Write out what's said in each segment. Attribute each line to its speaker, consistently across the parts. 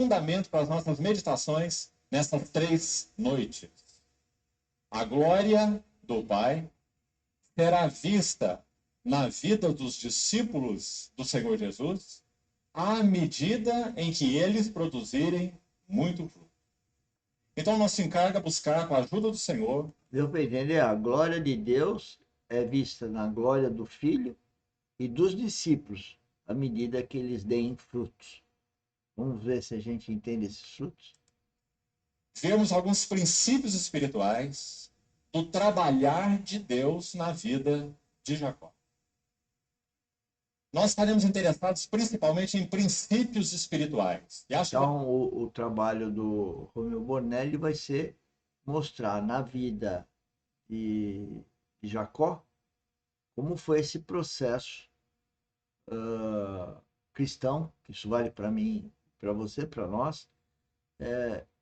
Speaker 1: fundamento para as nossas meditações nessas 3 noites. A glória do Pai será vista na vida dos discípulos do Senhor Jesus à medida em que eles produzirem muito fruto. Então, nosso encargo é buscar, com a ajuda do Senhor,
Speaker 2: Deu para entender? A glória de Deus é vista na glória do Filho e dos discípulos, à medida que eles deem frutos. Vamos ver se a gente entende esses frutos.
Speaker 1: vermos alguns princípios espirituais do trabalhar de Deus na vida de Jacó. Nós estaremos interessados principalmente em princípios espirituais. E acho que
Speaker 2: Então, o trabalho do Romeu Bonelli vai ser mostrar na vida de Jacó como foi esse processo cristão, que isso vale para mim, para você, para nós,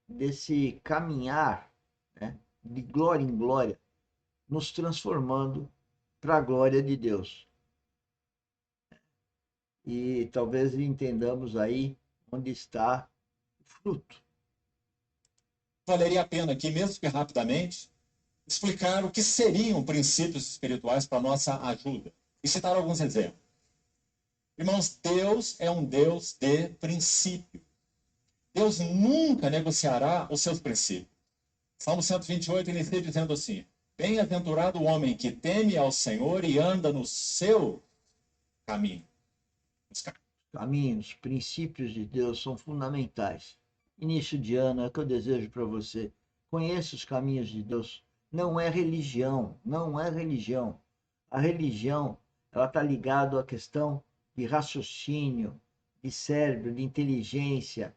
Speaker 2: desse caminhar, né, de glória em glória, nos transformando para a glória de Deus. E talvez entendamos aí onde está o fruto.
Speaker 1: valeria a pena aqui, mesmo que rapidamente, explicar o que seriam princípios espirituais para nossa ajuda e citar alguns exemplos. Irmãos, Deus é um Deus de princípio. Deus nunca negociará os seus princípios. Salmo 128 inicia dizendo assim: bem-aventurado o homem que teme ao Senhor e anda no seu caminho.
Speaker 2: Caminhos, princípios de Deus são fundamentais. Início de ano é o que eu desejo para você. Conheça os caminhos de Deus. Não é religião, não é religião. A religião, ela está ligada à questão de raciocínio, de cérebro, de inteligência,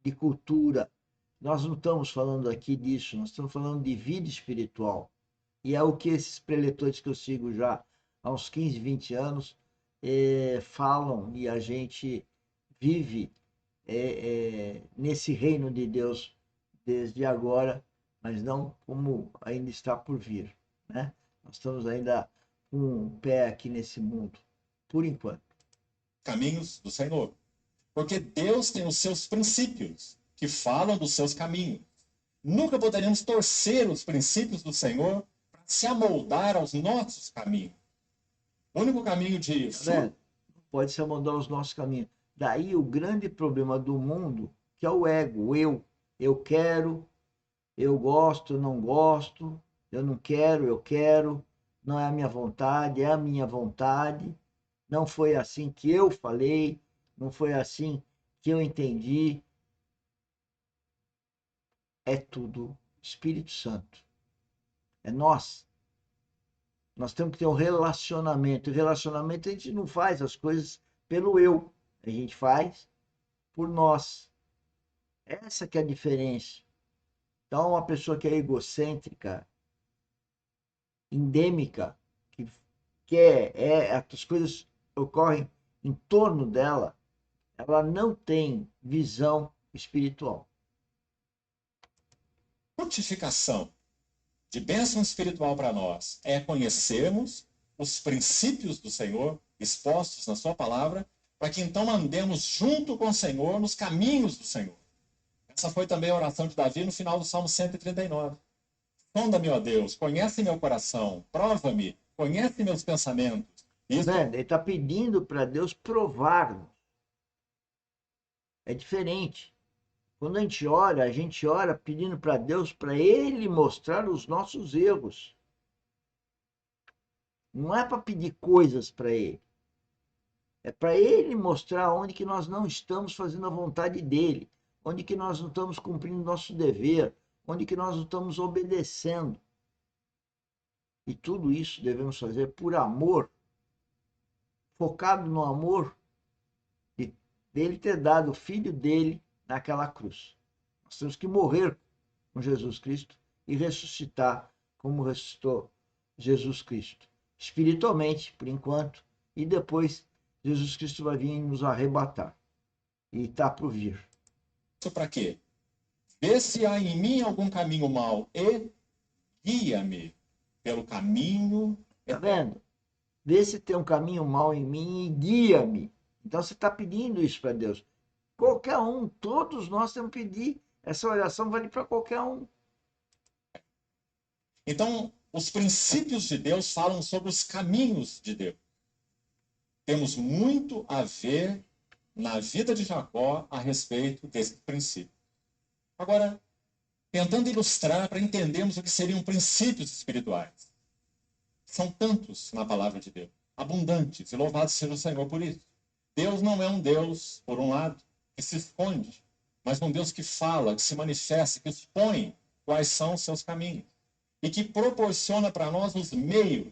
Speaker 2: de cultura. Nós não estamos falando aqui disso, nós estamos falando de vida espiritual. E é o que esses preletores que eu sigo já há uns 15, 20 anos falam, e a gente vive nesse reino de Deus desde agora, mas não como ainda está por vir, né? Nós estamos ainda com um pé aqui nesse mundo, por enquanto.
Speaker 1: Caminhos do Senhor. Porque Deus tem os seus princípios, que falam dos seus caminhos. Nunca poderemos torcer os princípios do Senhor para se amoldar aos nossos caminhos. O único caminho de
Speaker 2: Né? Pode se amoldar os nossos caminhos. Daí o grande problema do mundo, que é o ego, o eu. Eu quero, eu gosto, não gosto, eu não quero, eu quero, não é a minha vontade, é a minha vontade, não foi assim que eu falei, não foi assim que eu entendi. É tudo Espírito Santo. É nós. Nós temos que ter um relacionamento. E relacionamento a gente não faz as coisas pelo eu, a gente faz por nós. Essa que é a diferença. Então, uma pessoa que é egocêntrica, endêmica, que quer, as coisas ocorrem em torno dela, ela não tem visão espiritual.
Speaker 1: frutificação, de bênção espiritual para nós, é conhecermos os princípios do Senhor expostos na sua palavra, para que então andemos junto com o Senhor nos caminhos do Senhor. Essa foi também a oração de Davi no final do Salmo 139. Sonda-me, ó Deus, conhece meu coração, prova-me, conhece meus pensamentos. Isso
Speaker 2: Ele está pedindo para Deus provar-nos. É diferente. Quando a gente ora pedindo para Deus, para Ele mostrar os nossos erros. Não é para pedir coisas para Ele. É para Ele mostrar onde que nós não estamos fazendo a vontade dEle, onde que nós não estamos cumprindo nosso dever, onde que nós não estamos obedecendo. E tudo isso devemos fazer por amor, focado no amor dele ter dado o filho dele naquela cruz. Nós temos que morrer com Jesus Cristo e ressuscitar como ressuscitou Jesus Cristo. Espiritualmente, por enquanto, e depois Jesus Cristo vai vir nos arrebatar. E está por vir.
Speaker 1: para quê? Vê se há em mim algum caminho mau e guia-me pelo caminho.
Speaker 2: Está vendo? Vê se tem um caminho mau em mim e guia-me. Então você está pedindo isso para Deus. Qualquer um, todos nós temos que pedir. Essa oração vale para qualquer um.
Speaker 1: Então, os princípios de Deus falam sobre os caminhos de Deus. Temos muito a ver na vida de Jacó a respeito desse princípio. Agora, tentando ilustrar para entendermos o que seriam princípios espirituais. São tantos na palavra de Deus, abundantes, e louvado seja o Senhor por isso. Deus não é um Deus, por um lado, que se esconde, mas um Deus que fala, que se manifesta, que expõe quais são os seus caminhos e que proporciona para nós os meios,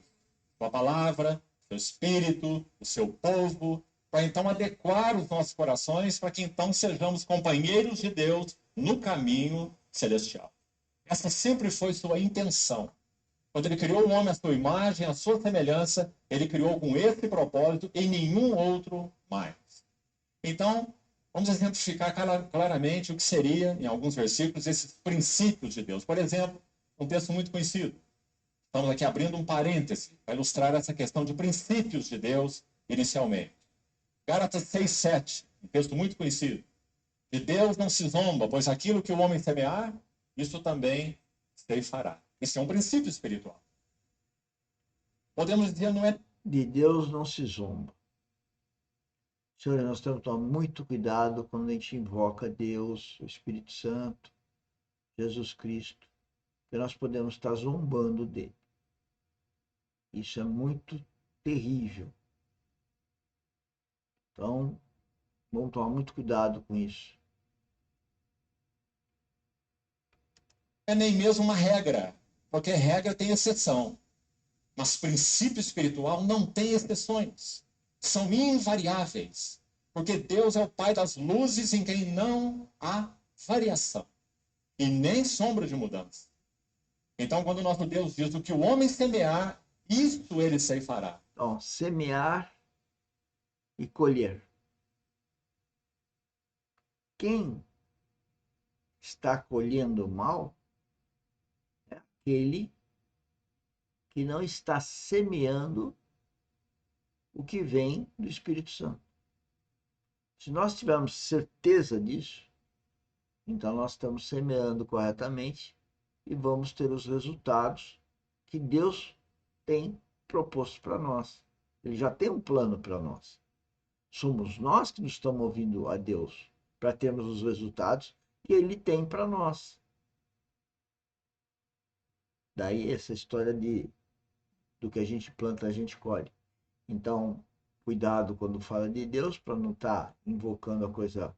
Speaker 1: sua palavra, seu espírito, o seu povo, para então adequar os nossos corações para que então sejamos companheiros de Deus no caminho celestial. Essa sempre foi sua intenção. Quando ele criou o homem à sua imagem, à sua semelhança, ele criou com esse propósito e nenhum outro mais. Então, vamos exemplificar claramente o que seria, em alguns versículos, esses princípios de Deus. Por exemplo, um texto muito conhecido. Estamos aqui abrindo um parêntese para ilustrar essa questão de princípios de Deus inicialmente. Gálatas 6:7, um texto muito conhecido. De Deus não se zomba, pois aquilo que o homem semear, isso também se fará. Esse é um princípio espiritual. Podemos dizer, não é...
Speaker 2: De Deus não se zomba. Senhor, nós temos que tomar muito cuidado quando a gente invoca Deus, o Espírito Santo, Jesus Cristo, que nós podemos estar zombando dele. Isso é muito terrível. Então, vamos tomar muito cuidado com isso.
Speaker 1: É nem mesmo uma regra, porque regra tem exceção. Mas princípio espiritual não tem exceções. São invariáveis. Porque Deus é o Pai das luzes em quem não há variação. E nem sombra de mudança. Então, quando o nosso Deus diz o que o homem semear, isso ele ceifará.
Speaker 2: Então, semear e colher. Quem está colhendo mal é aquele que não está semeando o que vem do Espírito Santo. Se nós tivermos certeza disso, então nós estamos semeando corretamente e vamos ter os resultados que Deus tem proposto para nós. Ele já tem um plano para nós. Somos nós que nos estamos ouvindo a Deus para termos os resultados que Ele tem para nós. Daí essa história do que a gente planta, a gente colhe. Então, cuidado quando fala de Deus, para não estar invocando a coisa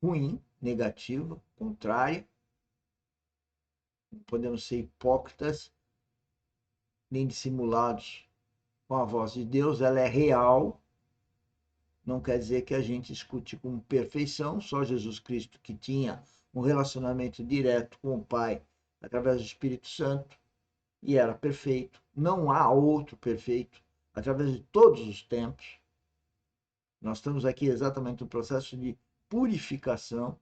Speaker 2: ruim, negativa, contrária. Não podemos ser hipócritas, nem dissimulados com a voz de Deus. Ela é real. Não quer dizer que a gente escute com perfeição. Só Jesus Cristo, que tinha um relacionamento direto com o Pai através do Espírito Santo, e era perfeito. Não há outro perfeito através de todos os tempos. Nós estamos aqui exatamente no processo de purificação,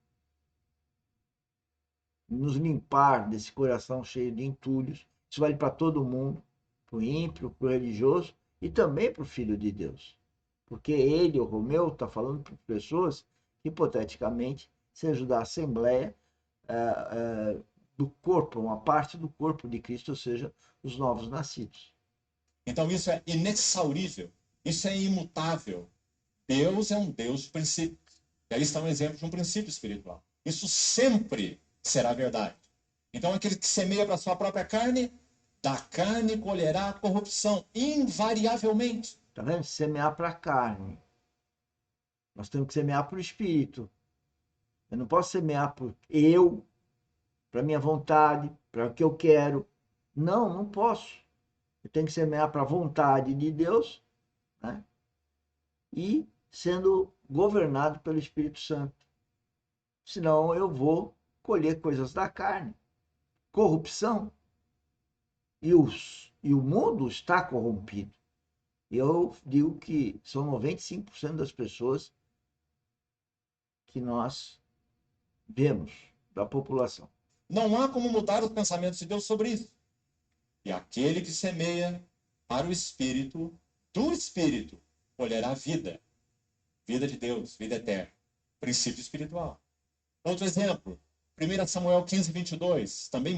Speaker 2: nos limpar desse coração cheio de entulhos. Isso vale para todo mundo, para o ímpio, para o religioso e também para o Filho de Deus. Porque ele, o Romeu, está falando para pessoas que, hipoteticamente, sejam da Assembleia do corpo, uma parte do corpo de Cristo, ou seja, os novos nascidos.
Speaker 1: Então isso é inexaurível, isso é imutável. Deus é um Deus de princípios. E aí está um exemplo de um princípio espiritual. Isso sempre será verdade. Então aquele que semeia para a sua própria carne, da carne colherá a corrupção, invariavelmente.
Speaker 2: Está vendo? Semear para a carne. Nós temos que semear para o espírito. Eu não posso semear por eu, para minha vontade, para o que eu quero. Não, não posso. Eu tenho que semear para a vontade de Deus, né? E sendo governado pelo Espírito Santo. Senão eu vou colher coisas da carne. Corrupção. E o mundo está corrompido. Eu digo que são 95% das pessoas que nós vemos da população.
Speaker 1: Não há como mudar os pensamentos de Deus sobre isso. E aquele que semeia para o Espírito, do Espírito, colherá vida. Vida de Deus, vida eterna. princípio espiritual. Outro exemplo, 1 Samuel 15, 22, também